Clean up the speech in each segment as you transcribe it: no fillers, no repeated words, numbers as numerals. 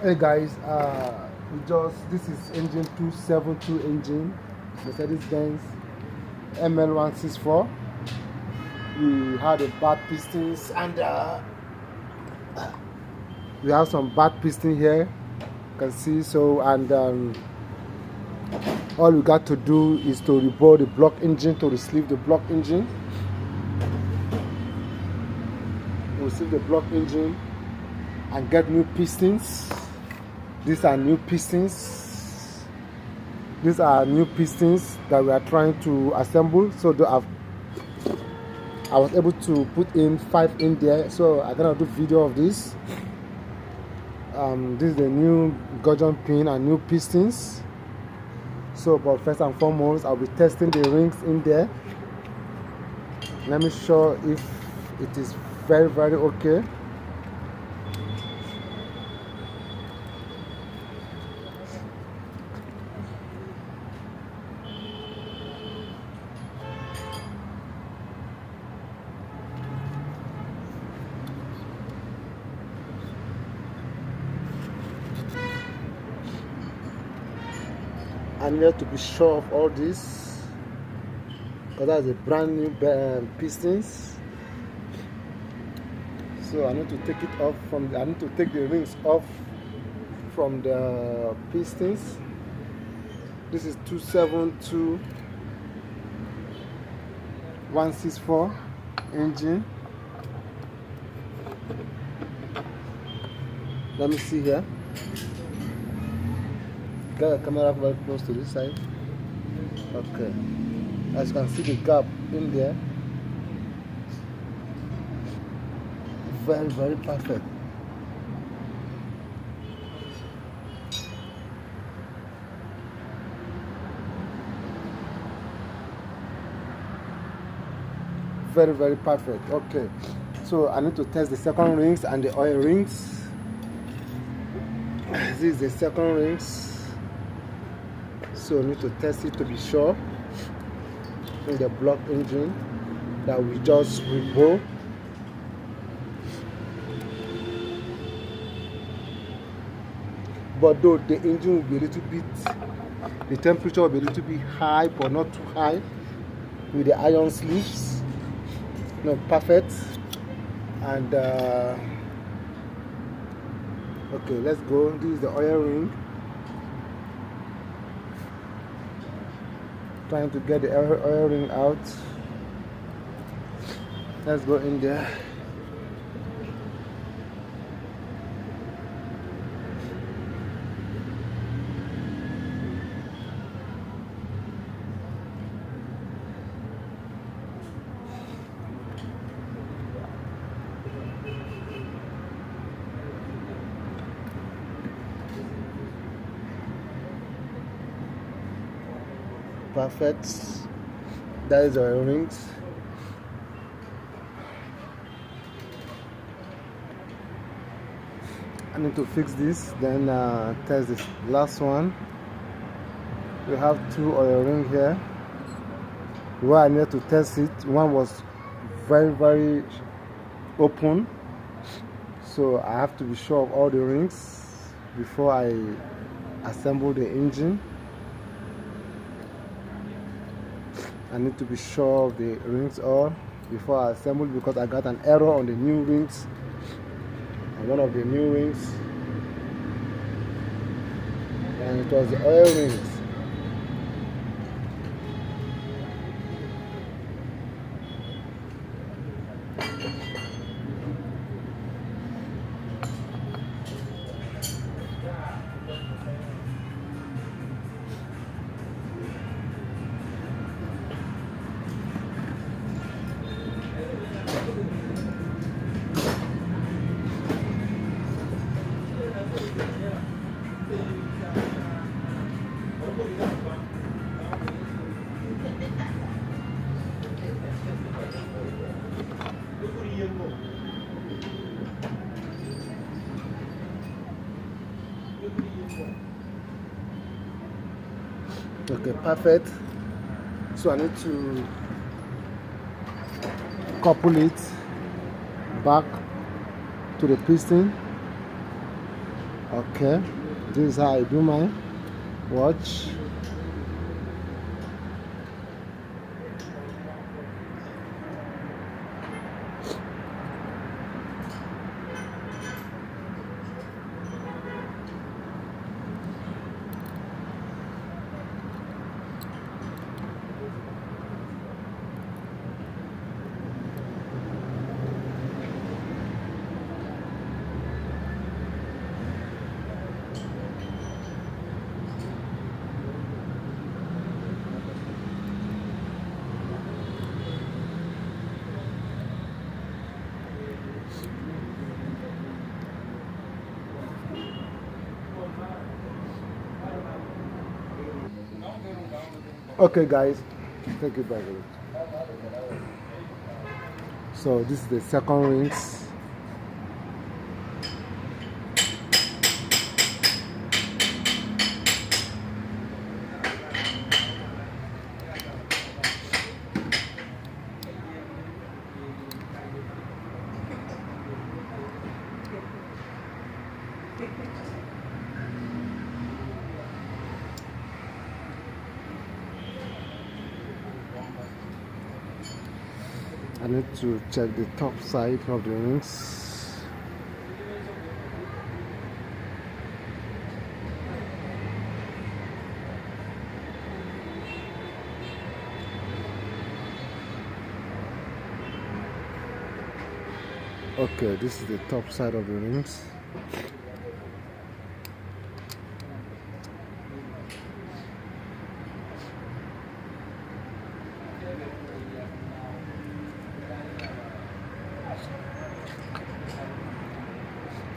Hey guys, this is engine 272 engine, Mercedes-Benz ML164. We had a bad pistons and we have some bad piston here. You can see so, and all we got to do is to rebuild the block engine, to receive the block engine. Receive the block engine and get new pistons. These are new pistons. These are new pistons that we are trying to assemble. So I was able to put in 5 in there. So I'm gonna do video of this. This is the new gudgeon pin and new pistons. So, but first and foremost, I'll be testing the rings in there. Let me show if it is very okay. I need to be sure of all this because that's a brand new pistons. So I need to take it off from. I need to take the rings off from the pistons. This is 272 164 engine. Let me see here. Get the camera very close to this side. Okay. As you can see the gap in there. Very perfect. Very perfect. Okay. So I need to test the second rings and the oil rings. This is the second rings. So I need to test it to be sure in the block engine that we just rebuilt. But though the engine will be a little bit, the temperature will be a little bit high, but not too high, with the iron sleeves. No, perfect. And okay, let's go. This is the oil ring. Trying to get the oil ring out. Let's go in there. Perfect. That is our rings. I need to fix this, then test this last one. We have 2 oil rings here. Where I need to test it, one was very open, so I have to be sure of all the rings before I assemble the engine. I need to be sure of the rings all before I assemble, because I got an error on the new rings, on one of the new rings, and it was the oil rings. Okay, perfect. So I need to couple it back to the piston. Okay, this is how I do mine. Watch. Okay guys, thank you very much. So this is the second rings. I need to check the top side of the rings. Okay, this is the top side of the rings.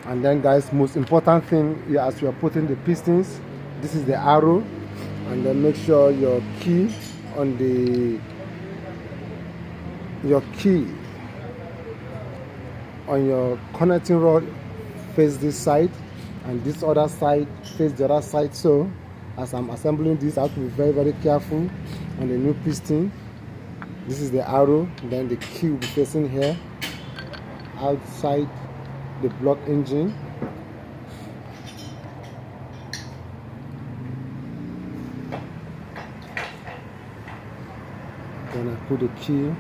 And then guys, most important thing as you are putting the pistons, this is the arrow, and then make sure your key on your connecting rod face this side, and this other side face the other side. So as I'm assembling this, I have to be very, very careful on the new piston. This is the arrow, then the key will be facing here outside the block engine. Then I put the key.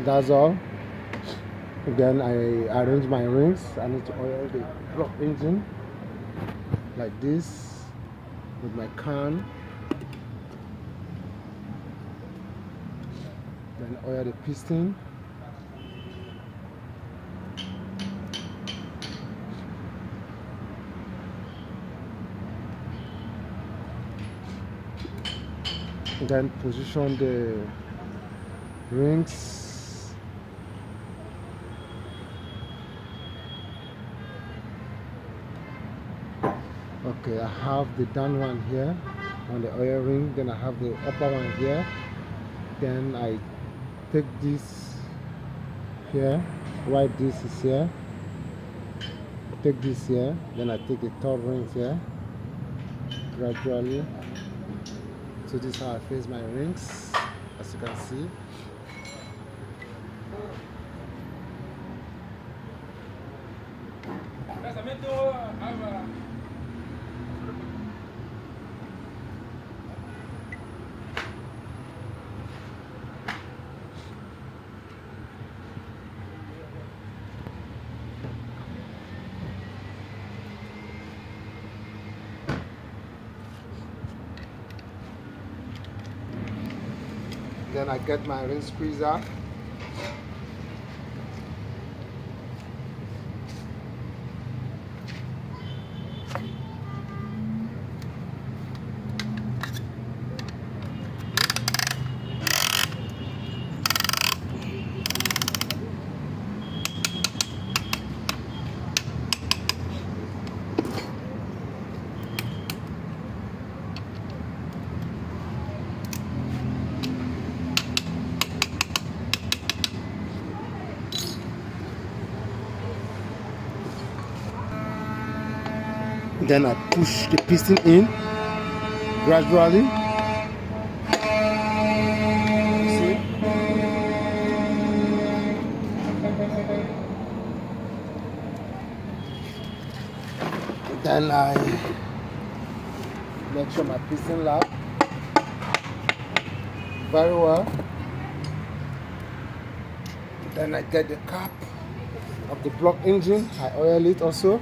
That's all. Then I arrange my rings. I need to oil the block engine like this with my can. Then oil the piston. Then position the rings. Okay, I have the down one here on the oil ring, then I have the upper one here. Then I take this here, while this is here, take this here, then I take the third rings here gradually. So this is how I face my rings, as you can see. Then I get my ring squeezer. Then I push the piston in gradually. See? Then I make sure my piston lap very well. Then I get the cap of the block engine. I oil it also.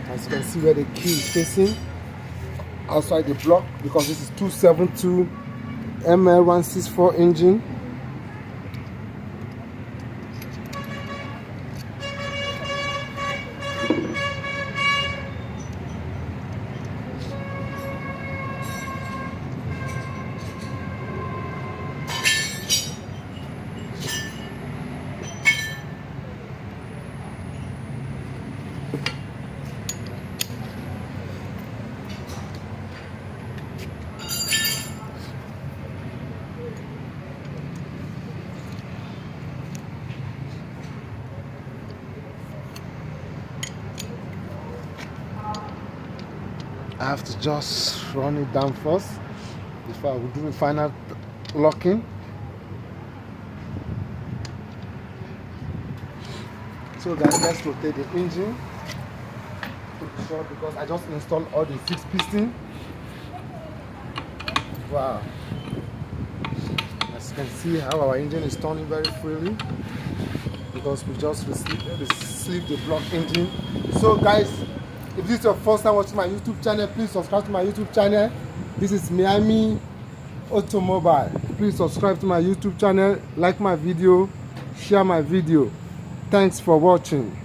As you can see where the key is facing outside the block, because this is 272 ML164 engine. I have to just run it down first before I will do the final locking. So guys, let's rotate the engine to be sure, because I just installed all the 6 pistons. Wow. As you can see how our engine is turning very freely, because we just received the block engine. So guys, if this is your first time watching my YouTube channel, please subscribe to my YouTube channel. This is Miami Automobile. Please subscribe to my YouTube channel, like my video, share my video. Thanks for watching.